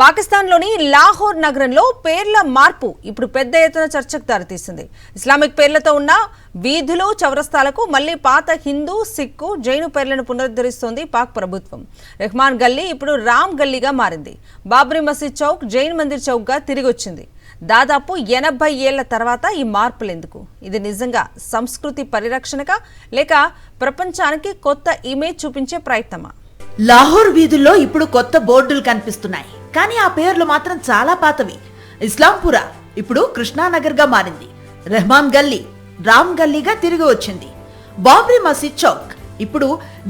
పాకిస్తాన్లోని లాహోర్ నగరంలో పేర్ల మార్పు ఇప్పుడు పెద్ద ఎత్తున చర్చకు దారితీసింది. ఇస్లామిక్ పేర్లతో ఉన్న వీధులు, చౌరస్తాలకు మళ్లీ పాత హిందూ, సిక్కు, జైను పేర్లను పునరుద్ధరిస్తోంది పాక్ ప్రభుత్వం. రెహమాన్ గల్లీ ఇప్పుడు రామ్ గల్లీగా మారింది. బాబ్రీ మసీద్ చౌక్ జైన్ మందిర్ చౌక్గా తిరిగొచ్చింది. దాదాపు 80 ఏళ్ల తర్వాత ఈ మార్పులెందుకు? ఇది నిజంగా సంస్కృతి పరిరక్షణగా లేక ప్రపంచానికి కొత్త ఇమేజ్ చూపించే ప్రయత్నమా? లాహోర్ వీధుల్లో ఇప్పుడు కొత్త బోర్డులు కనిపిస్తున్నాయి, కానీ ఆ పేర్లు మాత్రం చాలా పాతవి. ఇస్లాంపురా ఇప్పుడు కృష్ణానగర్ గా మారింది. రెహమాన్ గల్లీ రామ్ గల్లీగా తిరిగి వచ్చింది. బాబ్రీ మసీద్ చౌక్ ఇప్పుడు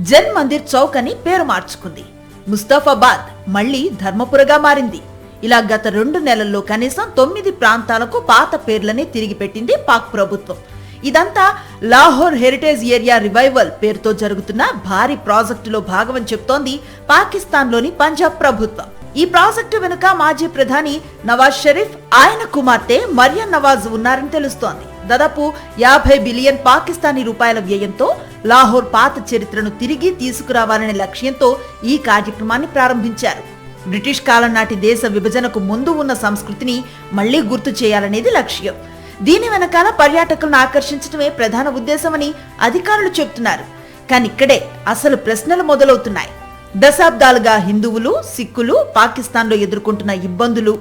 జన్ మందిర్ చౌక్ అని పేరు మార్చుకుంది. ముస్తఫాబాద్ మళ్లీ ధర్మపురగా మారింది. ఇలా గత 2 నెలల్లో కనీసం 9 ప్రాంతాలకు పాత పేర్లని తిరిగి పెట్టింది పాక్ ప్రభుత్వం. ఇదంతా లాహోర్ హెరిటేజ్ ఏరియా రివైవల్ పేరుతో జరుగుతున్న భారీ ప్రాజెక్టులో భాగమని చెప్తోంది పాకిస్తాన్లోని పంజాబ్ ప్రభుత్వం. ఈ ప్రాజెక్టు వెనుక మాజీ ప్రధాని నవాజ్ షరీఫ్, ఆయన కుమార్తె మరియం నవాజ్ ఉన్నారని తెలుస్తోంది. దాదాపు 50 బిలియన్ పాకిస్తానీ రూపాయల వ్యయంతో లాహోర్ పాత చరిత్రను తిరిగి తీసుకురావాలనే లక్ష్యంతో ఈ కార్యక్రమాన్ని ప్రారంభించారు. బ్రిటిష్ కాలం నాటి దేశ విభజనకు ముందు ఉన్న సంస్కృతిని మళ్లీ గుర్తు చేయాలనేది లక్ష్యం. దీని వెనకాల పర్యాటకులను ఆకర్షించడమే ప్రధాన ఉద్దేశమని అధికారులు చెబుతున్నారు. కానీ ఇక్కడే అసలు ప్రశ్నలు మొదలవుతున్నాయి. దశాబ్దాలుగా హిందువులు, సిక్కులు పాకిస్తాన్లో ఎదుర్కొంటున్న ఇబ్బందులు,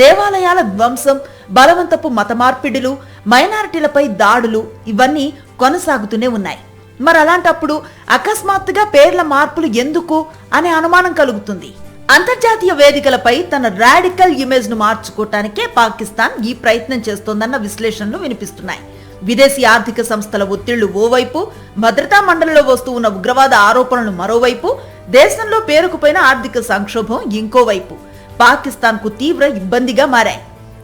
దేవాలయాల ధ్వంసం, బలవంతపు మత మార్పిడులు, మైనారిటీలపై దాడులు ఇవన్నీ కొనసాగుతూనే ఉన్నాయి. మరి అలాంటప్పుడు అకస్మాత్తుగా పేర్ల మార్పులు ఎందుకు అనే అనుమానం కలుగుతుంది. అంతర్జాతీయ వేదికలపై తన రాడికల్ ఇమేజ్ ను మార్చుకోవటానికే పాకిస్తాన్ ఈ ప్రయత్నం చేస్తోందన్న విశ్లేషణలు వినిపిస్తున్నాయి. విదేశీ ఆర్థిక సంస్థల ఒత్తిళ్లు ఓవైపు, భద్రతా మండలిలో వస్తూ ఉన్న ఉగ్రవాద ఆరోపణలు మరోవైపు, దేశంలో పేరుకుపోయిన ఆర్థిక సంక్షోభం ఇంకోవైపు పాకిస్తాన్ కు తీవ్ర ఇబ్బందిగా మారాయి.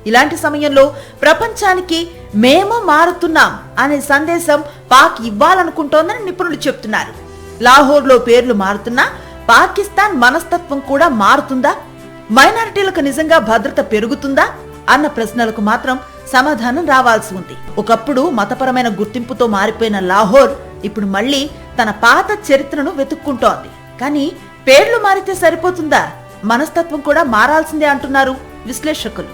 ఇలాంటి సమయంలో ప్రపంచానికి మేము మారుతున్నాం అనే సందేశం పాక్ ఇవ్వాలనుకుంటోందని నిపుణులు చెప్తున్నారు. లాహోర్లో పేర్లు మారుతున్నా పాకిస్తాన్ మనస్తత్వం కూడా మారుతుందా? మైనారిటీలకు నిజంగా భద్రత పెరుగుతుందా అన్న ప్రశ్నలకు మాత్రం సమాధానం రావాల్సి ఉంది. ఒకప్పుడు మతపరమైన గుర్తింపుతో మారిపోయిన లాహోర్ ఇప్పుడు మళ్లీ తన పాత చరిత్రను వెతుక్కుంటోంది. కానీ పేర్లు మారితే సరిపోతుందా? మనస్తత్వం కూడా మారాల్సిందే అంటున్నారు విశ్లేషకులు.